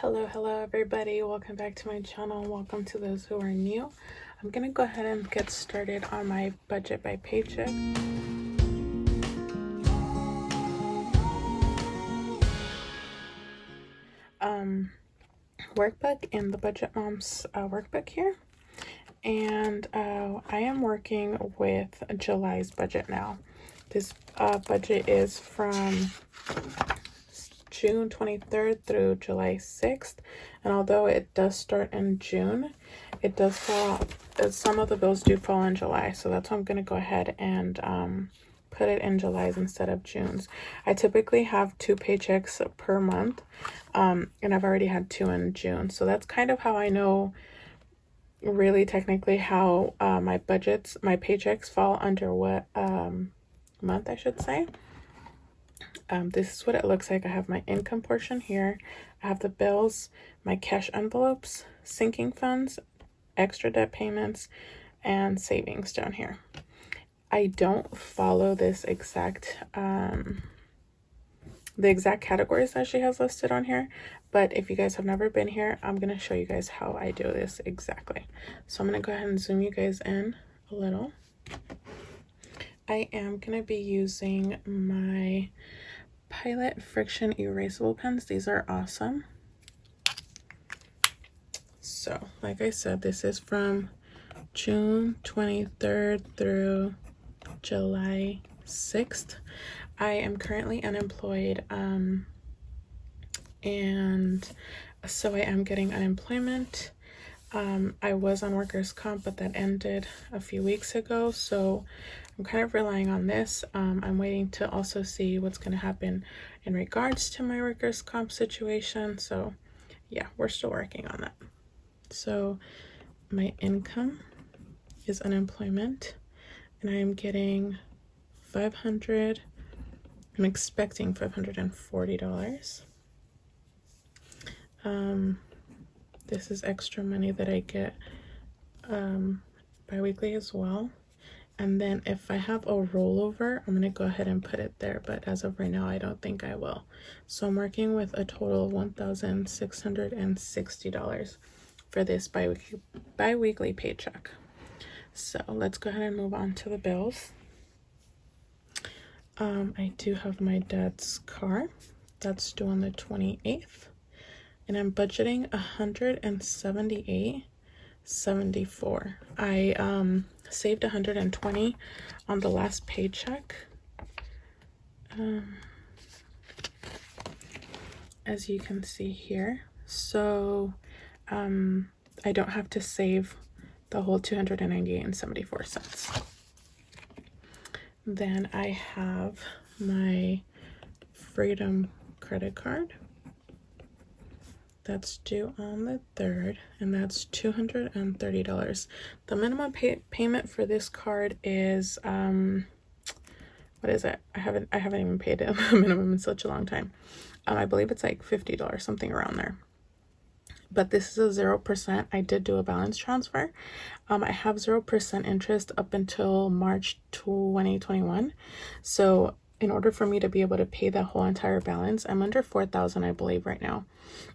Hello everybody, welcome back to my channel. Welcome to those who are new. I'm gonna go ahead and get started on my budget by paycheck. Workbook in the Budget Moms workbook here, and I am working with July's budget now. This budget is from June 23rd through July 6th, and although it does start in June, it does fall, some of the bills do fall in July, so that's why I'm going to go ahead and put it in July's instead of June's. I typically have 2 paychecks per month, and I've already had 2 in June, so that's kind of how I know really technically how my paychecks fall under what month, I should say. This is what it looks like. I have my income portion here. I have the bills, my cash envelopes, sinking funds, extra debt payments, and savings down here. I don't follow this exact the exact categories that she has listed on here, but if you guys have never been here, I'm going to show you guys how I do this exactly. So I'm going to go ahead and zoom you guys in a little. I am going to be using my Pilot Friction erasable pens. These are awesome. So like I said, this is from June 23rd through July 6th. I am currently unemployed, and so I am getting unemployment. I was on workers' comp, but that ended a few weeks ago, so I'm kind of relying on this. I'm waiting to also see what's going to happen in regards to my workers' comp situation. So yeah, we're still working on that. So my income is unemployment, and I am getting $500. I'm expecting $540. This is extra money that I get bi-weekly as well. And then if I have a rollover, I'm going to go ahead and put it there. But as of right now, I don't think I will. So I'm working with a total of $1,660 for this bi-weekly paycheck. So let's go ahead and move on to the bills. I do have my dad's car. That's due on the 28th. And I'm budgeting $178.74. I saved $120 on the last paycheck. As you can see here. So I don't have to save the whole $298.74. Then I have my Freedom credit card. That's due on the 3rd, and that's $230. The minimum payment for this card is what is it? I haven't even paid a minimum in such a long time. I believe it's like $50, something around there. But this is a 0%. I did do a balance transfer. I have 0% interest up until March 2021. So in order for me to be able to pay that whole entire balance, I'm under $4,000, I believe, right now.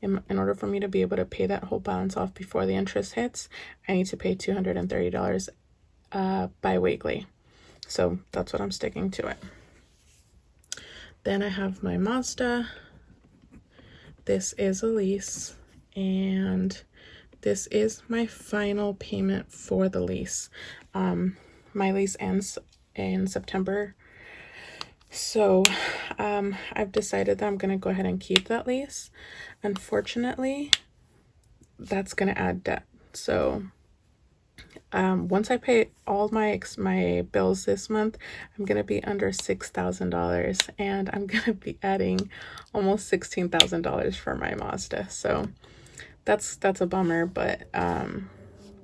In order for me to be able to pay that whole balance off before the interest hits, I need to pay $230 bi-weekly. So that's what I'm sticking to it. Then I have my Mazda. This is a lease, and this is my final payment for the lease. My lease ends in September. So I've decided that I'm going to go ahead and keep that lease. Unfortunately, that's going to add debt. So once I pay all my bills this month, I'm going to be under $6,000, and I'm going to be adding almost $16,000 for my Mazda. So that's a bummer, but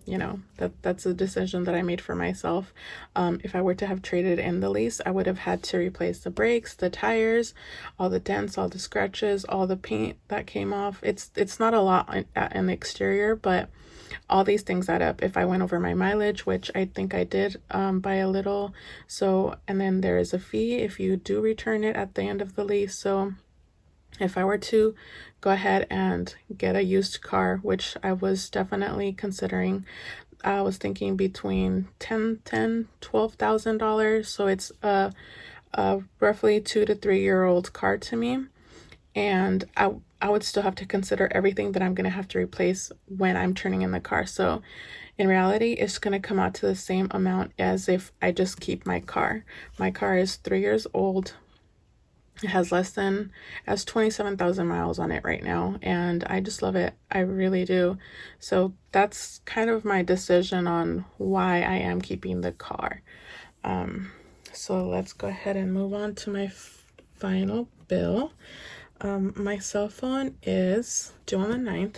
you know, that's a decision that I made for myself. If I were to have traded in the lease, I would have had to replace the brakes, the tires, all the dents, all the scratches, all the paint that came off. It's not a lot in the exterior, but all these things add up. If I went over my mileage, which I think I did by a little, so, and then there is a fee if you do return it at the end of the lease. So If I were to go ahead and get a used car, which I was definitely considering, I was thinking between $12,000. So it's a roughly 2 to 3 year old car to me. And I would still have to consider everything that I'm going to have to replace when I'm turning in the car. So in reality, it's going to come out to the same amount as if I just keep my car. My car is 3 years old. It has has 27,000 miles on it right now, and I just love it. I really do. So that's kind of my decision on why I am keeping the car. So let's go ahead and move on to my final bill. My cell phone is due on the 9th.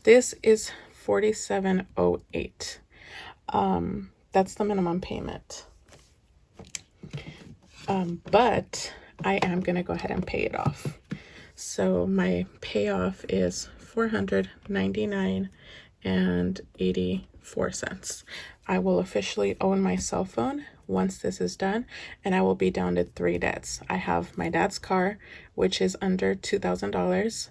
This is $47.08. That's the minimum payment. But I am going to go ahead and pay it off. So my payoff is $499.84. I will officially own my cell phone once this is done, and I will be down to 3 debts. I have my dad's car, which is under $2,000.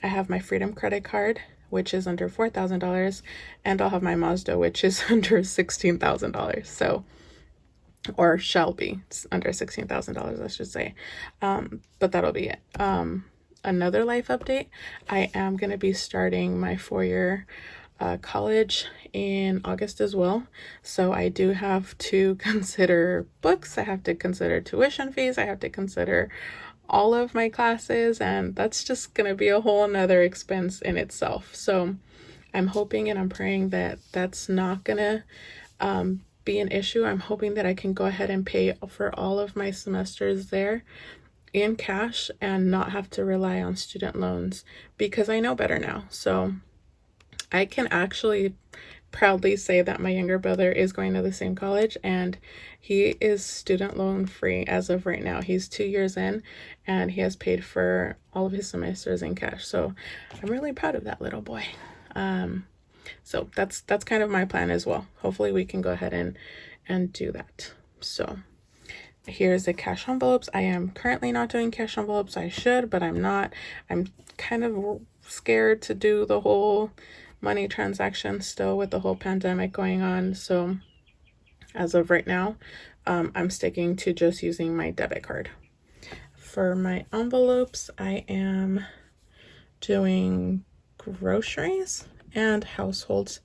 I have my Freedom credit card, which is under $4,000, and I'll have my Mazda, which is under $16,000. So, or shall be under $16,000, I should say. But that'll be it. Another life update. I am going to be starting my 4-year college in August as well. So I do have to consider books. I have to consider tuition fees. I have to consider all of my classes, and that's just going to be a whole nother expense in itself. So I'm hoping and I'm praying that that's not going to be an issue. I'm hoping that I can go ahead and pay for all of my semesters there in cash and not have to rely on student loans, because I know better now. So I can actually proudly say that my younger brother is going to the same college, and he is student loan free as of right now. He's 2 years in, and he has paid for all of his semesters in cash. So I'm really proud of that little boy. So that's kind of my plan as well. Hopefully we can go ahead and do that. So here's the cash envelopes. I am currently not doing cash envelopes. I should, but I'm not. I'm kind of scared to do the whole money transaction still with the whole pandemic going on. So as of right now, I'm sticking to just using my debit card. For my envelopes, I am doing groceries and households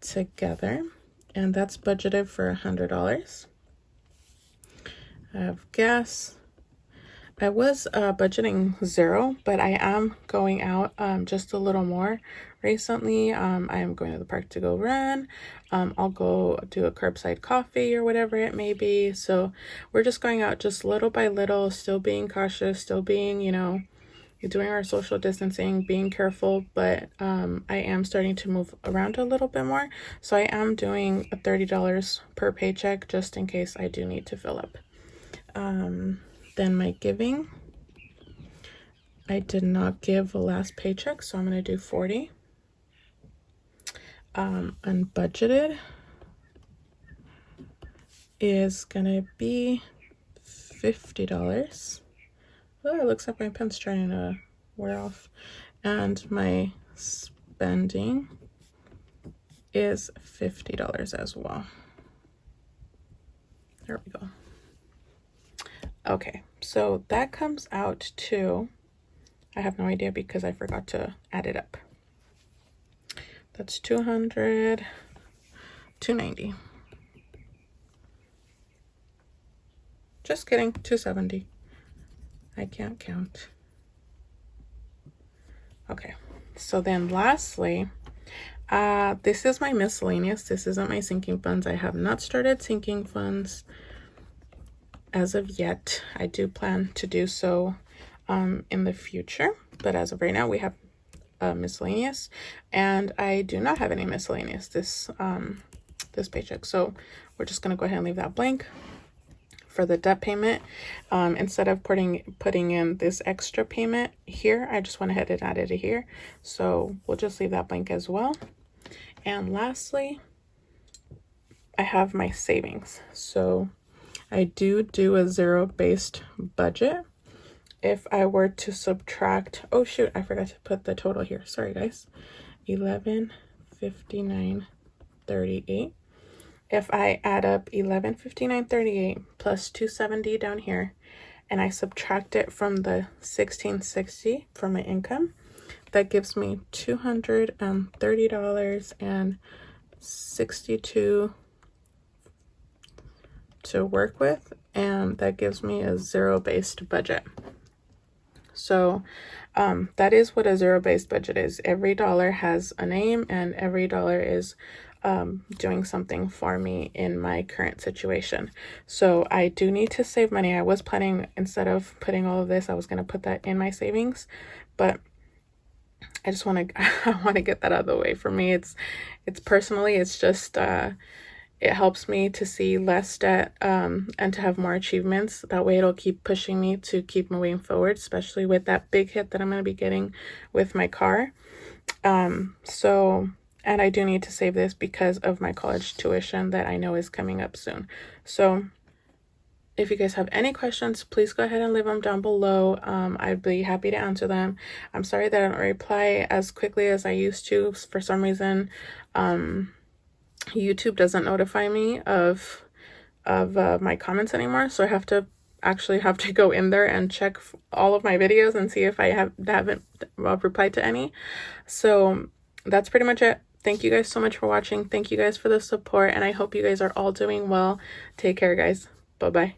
together, and that's budgeted for $100. I have gas. I was budgeting 0, but I am going out just a little more recently. I am going to the park to go run. I'll go do a curbside coffee or whatever it may be. So we're just going out just little by little, still being cautious, still being, doing our social distancing, being careful, but I am starting to move around a little bit more. So I am doing $30 per paycheck just in case I do need to fill up. Then my giving, I did not give the last paycheck, so I'm going to do 40. Unbudgeted is going to be $50. Oh, it looks like my pen's trying to wear off. And my spending is $50 as well. There we go. Okay, so that comes out to, I have no idea because I forgot to add it up. That's 200, 290. Just kidding, 270. I can't count. Okay, so then lastly, this is my miscellaneous. This isn't my sinking funds. I have not started sinking funds as of yet. I do plan to do so in the future, but as of right now, we have miscellaneous, and I do not have any miscellaneous this paycheck. So we're just gonna go ahead and leave that blank. For the debt payment, instead of putting in this extra payment here, I just went ahead and added it here. So we'll just leave that blank as well. And lastly, I have my savings. So I do a zero-based budget. if I were to subtract, oh shoot, I forgot to put the total here. Sorry guys. 1159.38. If I add up 1159.38 plus 270 down here, and I subtract it from the 1660 for my income, that gives me $230.62 to work with, and that gives me a zero-based budget. So that is what a zero-based budget is. Every dollar has a name, and every dollar is doing something for me in my current situation. So I do need to save money. I was planning, instead of putting all of this, I was going to put that in my savings, but I just want to I want to get that out of the way. For me, it's personally, it's just it helps me to see less debt and to have more achievements. That way it'll keep pushing me to keep moving forward, especially with that big hit that I'm going to be getting with my car. And I do need to save this because of my college tuition that I know is coming up soon. So if you guys have any questions, please go ahead and leave them down below. I'd be happy to answer them. I'm sorry that I don't reply as quickly as I used to. For some reason, YouTube doesn't notify me of my comments anymore, so I have to go in there and check all of my videos and see if I haven't replied to any. So that's pretty much it. Thank you guys so much for watching. Thank you guys for the support, and I hope you guys are all doing well. Take care, guys. Bye-bye.